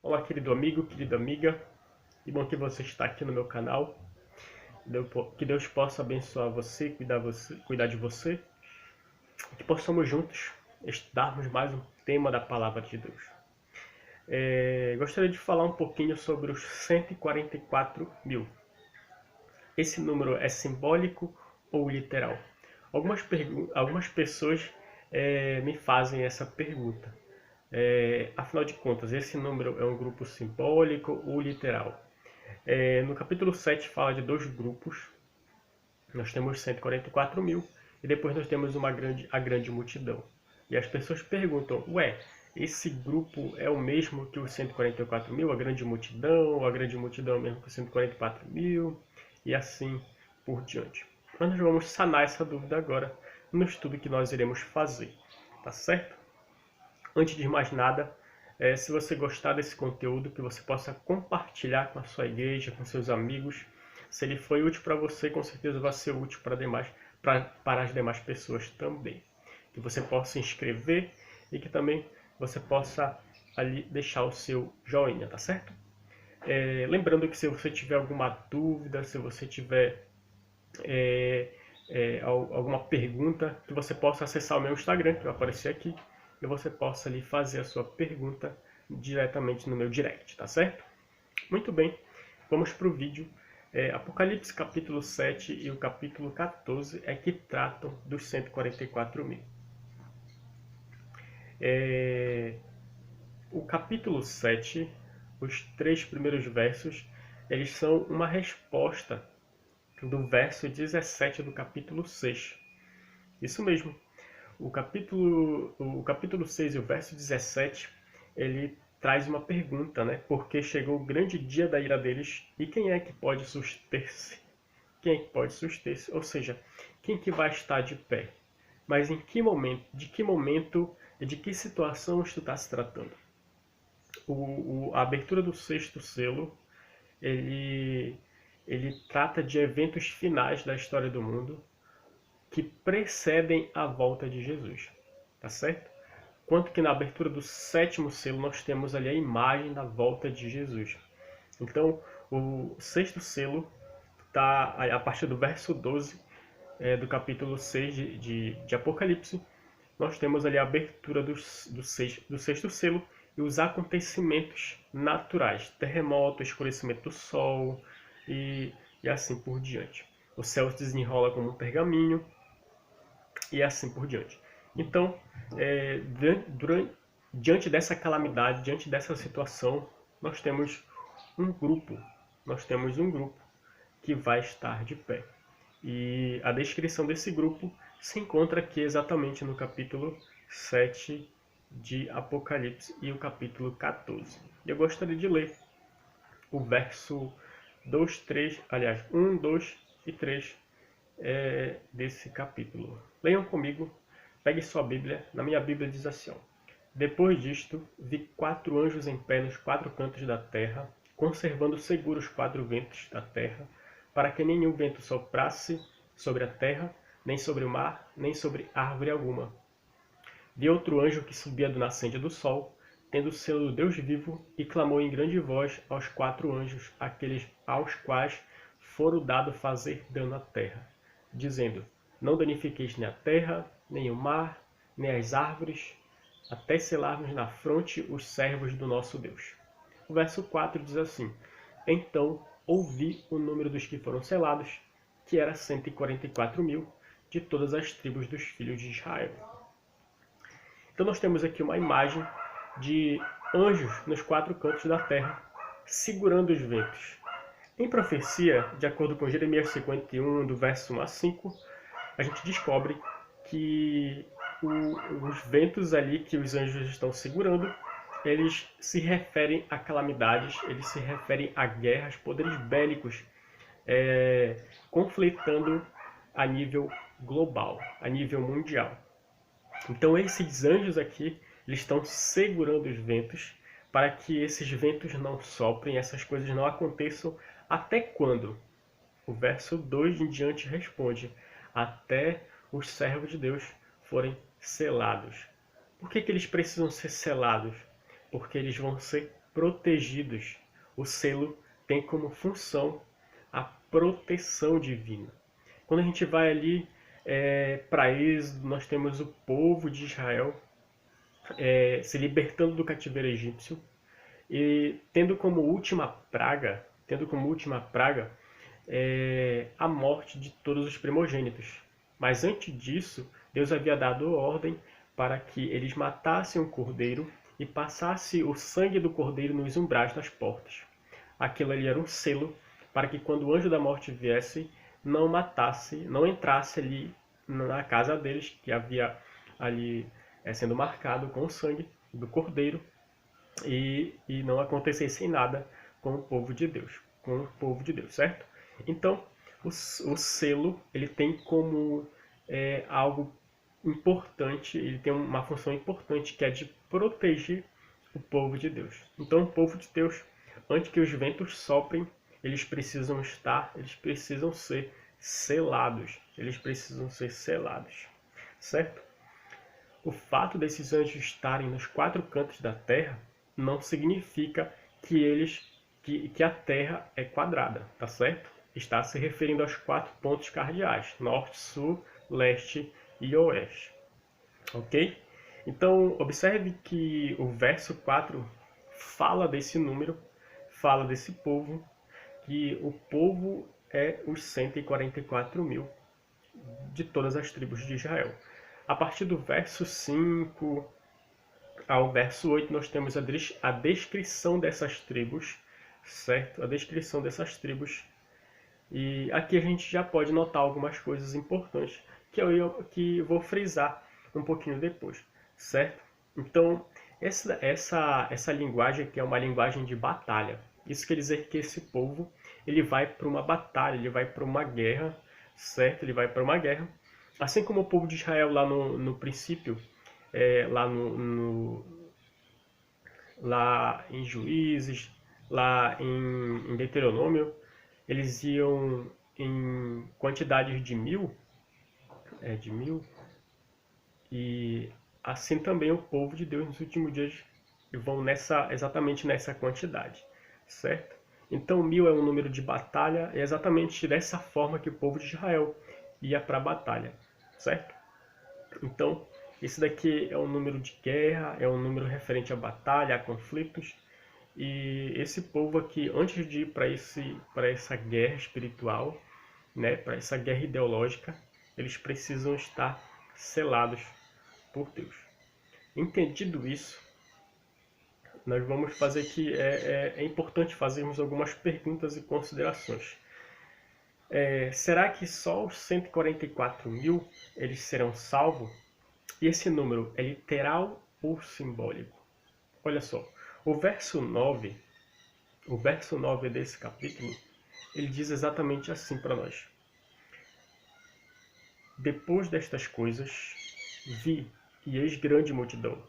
Olá, querido amigo, querida amiga. Que bom que você está aqui no meu canal. Que Deus possa abençoar você, cuidar de você. Que possamos juntos estudarmos mais um tema da Palavra de Deus. Gostaria de falar um pouquinho sobre os 144 mil. Esse número é simbólico ou literal? Algumas pessoas me fazem essa pergunta. Afinal de contas, esse número é um grupo simbólico ou literal? No capítulo 7 fala de dois grupos. Nós temos 144 mil e depois nós temos a grande multidão. E as pessoas perguntam, esse grupo é o mesmo que os 144 mil, a grande multidão é o mesmo que os 144 mil, e assim por diante. Mas nós vamos sanar essa dúvida agora no estudo que nós iremos fazer, tá certo? Antes de mais nada, se você gostar desse conteúdo, que você possa compartilhar com a sua igreja, com seus amigos. Se ele foi útil para você, com certeza vai ser útil para as demais pessoas também. Que você possa se inscrever e que também você possa ali deixar o seu joinha, tá certo? Lembrando que se você tiver alguma dúvida, se você tiver alguma pergunta, que você possa acessar o meu Instagram, que vai aparecer aqui, e você possa ali fazer a sua pergunta diretamente no meu direct, tá certo? Muito bem, vamos para o vídeo. Apocalipse capítulo 7 e o capítulo 14 é que tratam dos 144 mil. O capítulo 7, os 3 primeiros versos, eles são uma resposta do verso 17 do capítulo 6. Isso mesmo. O capítulo 6 e o verso 17, ele traz uma pergunta, né? Porque chegou o grande dia da ira deles, e quem é que pode suster-se? Quem é que pode suster-se? Ou seja, quem que vai estar de pé? Mas em que momento, e de que situação isto está se tratando? A abertura do sexto selo, ele trata de eventos finais da história do mundo, que precedem a volta de Jesus, tá certo? Quanto que na abertura do sétimo selo nós temos ali a imagem da volta de Jesus. Então, o sexto selo está a partir do verso 12 do capítulo 6 de Apocalipse. Nós temos ali a abertura do sexto selo e os acontecimentos naturais, terremoto, escurecimento do sol e assim por diante. O céu se desenrola como um pergaminho, e assim por diante. Então, diante dessa calamidade, diante dessa situação, nós temos um grupo que vai estar de pé. E a descrição desse grupo se encontra aqui exatamente no capítulo 7 de Apocalipse e o capítulo 14. Eu gostaria de ler o verso 2, 3, aliás, 1, 2 e 3 desse capítulo. Leiam comigo, pegue sua Bíblia. Na minha Bíblia diz assim: depois disto, vi 4 anjos em pé nos 4 cantos da terra, conservando seguros os 4 ventos da terra, para que nenhum vento soprasse sobre a terra, nem sobre o mar, nem sobre árvore alguma. Vi outro anjo que subia do nascente do sol, tendo o selo do Deus vivo, e clamou em grande voz aos 4 anjos, aqueles aos quais foram dado fazer dano à terra, dizendo: não danifiqueis nem a terra, nem o mar, nem as árvores, até selarmos na fronte os servos do nosso Deus. O verso 4 diz assim: então ouvi o número dos que foram selados, que era 144 mil, de todas as tribos dos filhos de Israel. Então nós temos aqui uma imagem de anjos nos 4 cantos da terra, segurando os ventos. Em profecia, de acordo com Jeremias 51, do verso 1 a 5, a gente descobre que os ventos ali que os anjos estão segurando, eles se referem a calamidades, eles se referem a guerras, poderes bélicos, conflitando a nível global, a nível mundial. Então esses anjos aqui, eles estão segurando os ventos para que esses ventos não soprem, essas coisas não aconteçam. Até quando? O verso 2 em diante responde: até os servos de Deus forem selados. Por que eles precisam ser selados? Porque eles vão ser protegidos. O selo tem como função a proteção divina. Quando a gente vai ali para Êxodo, nós temos o povo de Israel se libertando do cativeiro egípcio e tendo como última praga a morte de todos os primogênitos. Mas antes disso, Deus havia dado ordem para que eles matassem um cordeiro e passassem o sangue do cordeiro nos umbrais das portas. Aquilo ali era um selo para que quando o anjo da morte viesse, não matasse, não entrasse ali na casa deles, que havia ali sendo marcado com o sangue do cordeiro, e não acontecesse nada com o povo de Deus, certo? Então, o selo ele tem como algo importante, ele tem uma função importante que é de proteger o povo de Deus. Então, o povo de Deus, antes que os ventos soprem, eles precisam ser selados. Eles precisam ser selados, certo? O fato desses anjos estarem nos 4 cantos da Terra não significa que a Terra é quadrada, tá certo? Está se referindo aos 4 pontos cardeais: norte, sul, leste e oeste. Ok? Então, observe que o verso 4 fala desse número, fala desse povo, que o povo é os 144 mil de todas as tribos de Israel. A partir do verso 5 ao verso 8, nós temos a descrição dessas tribos, certo? A descrição dessas tribos. E aqui a gente já pode notar algumas coisas importantes que eu vou frisar um pouquinho depois, certo? Então, essa linguagem aqui é uma linguagem de batalha. Isso quer dizer que esse povo ele vai para uma batalha, ele vai para uma guerra, certo? Ele vai para uma guerra. Assim como o povo de Israel lá no princípio, lá em Juízes, lá em Deuteronômio, eles iam em quantidades de mil, e assim também o povo de Deus nos últimos dias vão exatamente nessa quantidade, certo? Então 1000 é um número de batalha, é exatamente dessa forma que o povo de Israel ia para a batalha, certo? Então, esse daqui é um número de guerra, é um número referente à batalha, a conflitos. E esse povo aqui, antes de ir para essa guerra espiritual, né, para essa guerra ideológica, eles precisam estar selados por Deus. Entendido isso, nós vamos fazer que é importante fazermos algumas perguntas e considerações. Será que só os 144 mil eles serão salvos? E esse número é literal ou simbólico? Olha só, o verso 9 desse capítulo, ele diz exatamente assim para nós. Depois destas coisas, vi e eis grande multidão,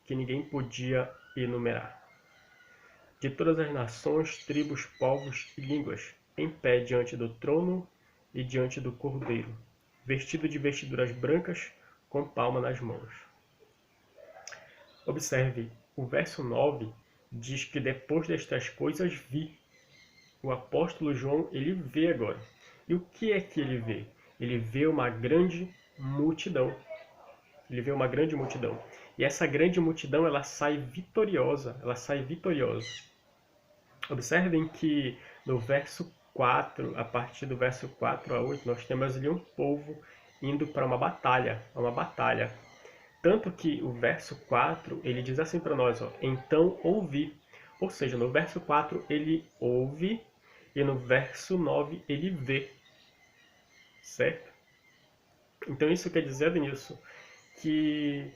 que ninguém podia enumerar, de todas as nações, tribos, povos e línguas, em pé diante do trono e diante do Cordeiro, vestido de vestiduras brancas, com palma nas mãos. Observe, o verso 9 diz que depois destas coisas vi. O apóstolo João, ele vê agora. E o que é que ele vê? Ele vê uma grande multidão. Ele vê uma grande multidão. E essa grande multidão, ela sai vitoriosa. Observem que no verso 4, a partir do verso 4 a 8, nós temos ali um povo indo para uma batalha. Tanto que o verso 4, ele diz assim para nós, ó, então ouvi. Ou seja, no verso 4 ele ouve e no verso 9 ele vê. Certo? Então isso quer dizer, Denilson, que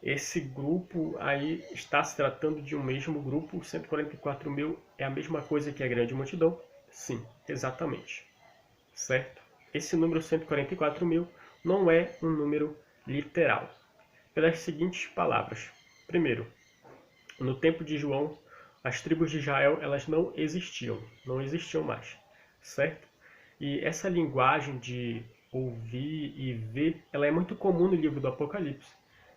esse grupo aí está se tratando de um mesmo grupo, 144 mil é a mesma coisa que a grande multidão? Sim, exatamente. Certo? Esse número 144 mil não é um número literal. Pelas seguintes palavras. Primeiro, no tempo de João, as tribos de Israel elas não existiam mais, certo? E essa linguagem de ouvir e ver, ela é muito comum no livro do Apocalipse.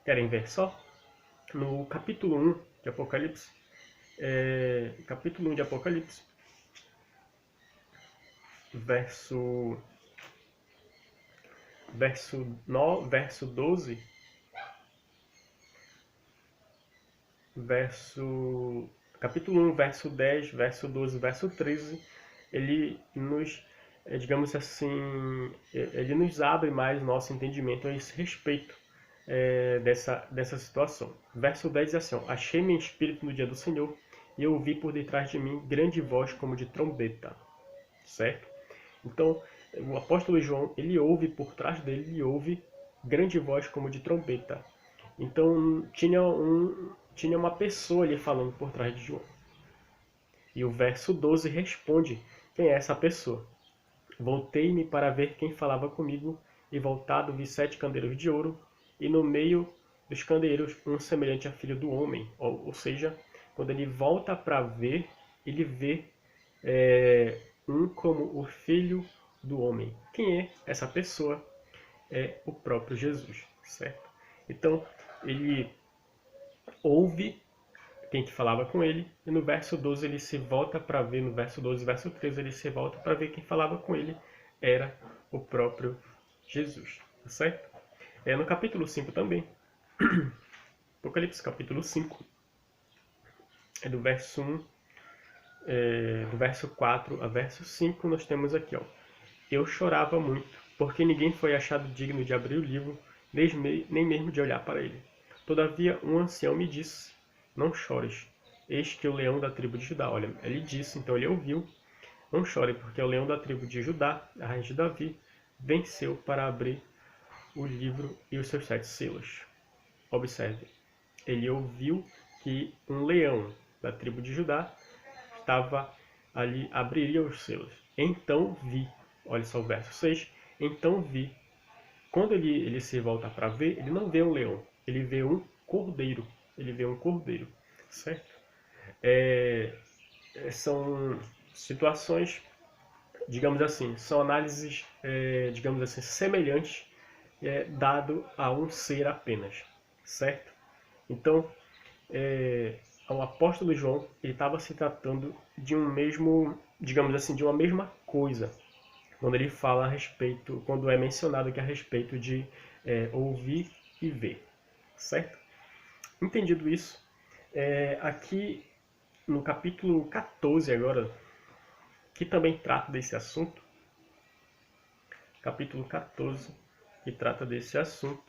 Querem ver só? No capítulo 1 de Apocalipse, capítulo 1 de Apocalipse, verso 12, capítulo 1, verso 10, verso 12, verso 13, ele nos, digamos assim, ele nos abre mais nosso entendimento a esse respeito dessa situação. Verso 10 diz assim, ó, achei meu espírito no dia do Senhor, e eu ouvi por detrás de mim grande voz como de trombeta, certo? Então, o apóstolo João, ele ouve por trás dele, ele ouve grande voz como de trombeta. Então, tinha uma pessoa ali falando por trás de João. E o verso 12 responde quem é essa pessoa. Voltei-me para ver quem falava comigo, e voltado vi 7 candeeiros de ouro, e no meio dos candeeiros um semelhante a filho do homem. Ou seja, quando ele volta para ver, ele vê um como o filho do homem. Quem é essa pessoa? É o próprio Jesus, certo? Então, ele ouve quem que falava com ele, e no verso 12 ele se volta para ver, no verso 12 e verso 13 ele se volta para ver quem falava com ele era o próprio Jesus, tá certo? No capítulo 5 também, Apocalipse capítulo 5, do verso 1, do verso 4 a verso 5, nós temos aqui, ó, eu chorava muito, porque ninguém foi achado digno de abrir o livro, nem mesmo de olhar para ele. Todavia um ancião me disse, não chores, eis que o leão da tribo de Judá, olha, ele disse, então ele ouviu, não chore, porque o leão da tribo de Judá, a raiz de Davi, venceu para abrir o livro e os seus 7 selos. Observe, ele ouviu que um leão da tribo de Judá estava ali, abriria os selos. Então vi, olha só o verso 6, então vi. Quando ele se volta para ver, ele não vê um leão, ele vê um cordeiro. Ele vê um cordeiro, certo? São situações, digamos assim, são análises, digamos assim, semelhantes, dado a um ser apenas, certo? Então, o apóstolo João, ele estava se tratando de um mesmo, digamos assim, de uma mesma coisa, quando ele fala a respeito, quando é mencionado aqui a respeito de ouvir e ver, certo? Entendido isso, aqui no capítulo 14 agora, que também trata desse assunto, capítulo 14, que trata desse assunto,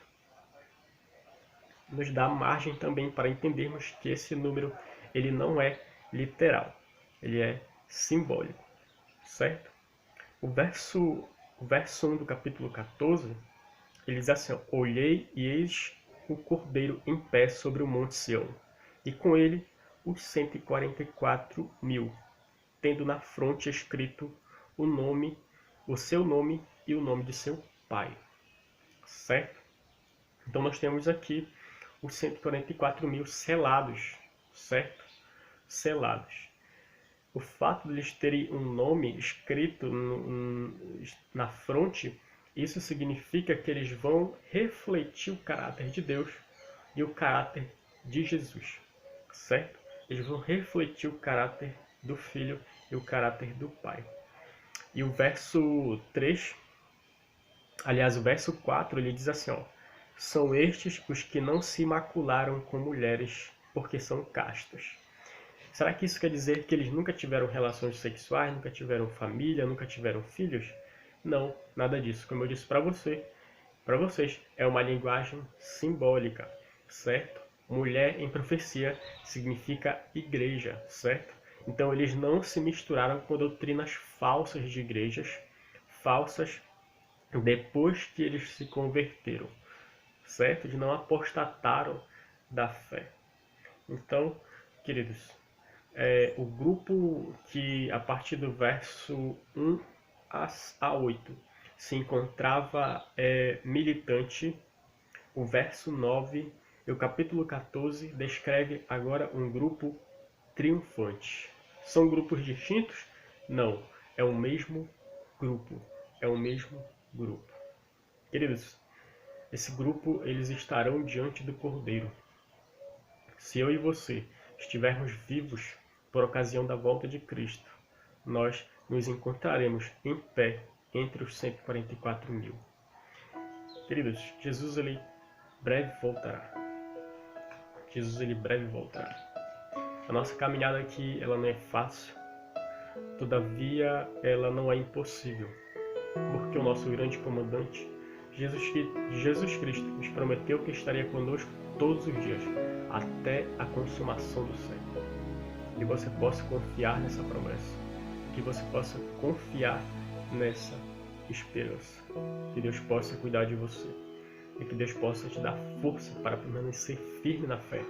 nos dá margem também para entendermos que esse número ele não é literal, ele é simbólico, certo? O verso 1 do capítulo 14, ele diz assim, ó, olhei e eis o cordeiro em pé sobre o monte Sião, e com ele os 144.000, tendo na fronte escrito o seu nome e o nome de seu pai, certo? Então nós temos aqui os 144.000 selados, certo? Selados. O fato de eles terem um nome escrito na fronte, isso significa que eles vão refletir o caráter de Deus e o caráter de Jesus, certo? Eles vão refletir o caráter do Filho e o caráter do Pai. E o verso 3, aliás, o verso 4, ele diz assim, ó, são estes os que não se macularam com mulheres, porque são castos. Será que isso quer dizer que eles nunca tiveram relações sexuais, nunca tiveram família, nunca tiveram filhos? Não, nada disso. Como eu disse para vocês, é uma linguagem simbólica, certo? Mulher em profecia significa igreja, certo? Então eles não se misturaram com doutrinas falsas de igrejas, falsas depois que eles se converteram, certo? Eles não apostataram da fé. Então, queridos, o grupo que a partir do verso 1 a 8 se encontrava militante, o verso 9 e o capítulo 14 descreve agora um grupo triunfante. São grupos distintos? Não, é o mesmo grupo, é o mesmo grupo. Queridos, esse grupo eles estarão diante do Cordeiro. Se eu e você estivermos vivos por ocasião da volta de Cristo, nós nos encontraremos em pé entre os 144 mil. Queridos, Jesus ele breve voltará. Jesus ele breve voltará. A nossa caminhada aqui ela não é fácil, todavia ela não é impossível, porque o nosso grande comandante, Jesus Cristo, nos prometeu que estaria conosco todos os dias, até a consumação do século. Que você possa confiar nessa promessa, que você possa confiar nessa esperança, que Deus possa cuidar de você e que Deus possa te dar força para permanecer firme na fé,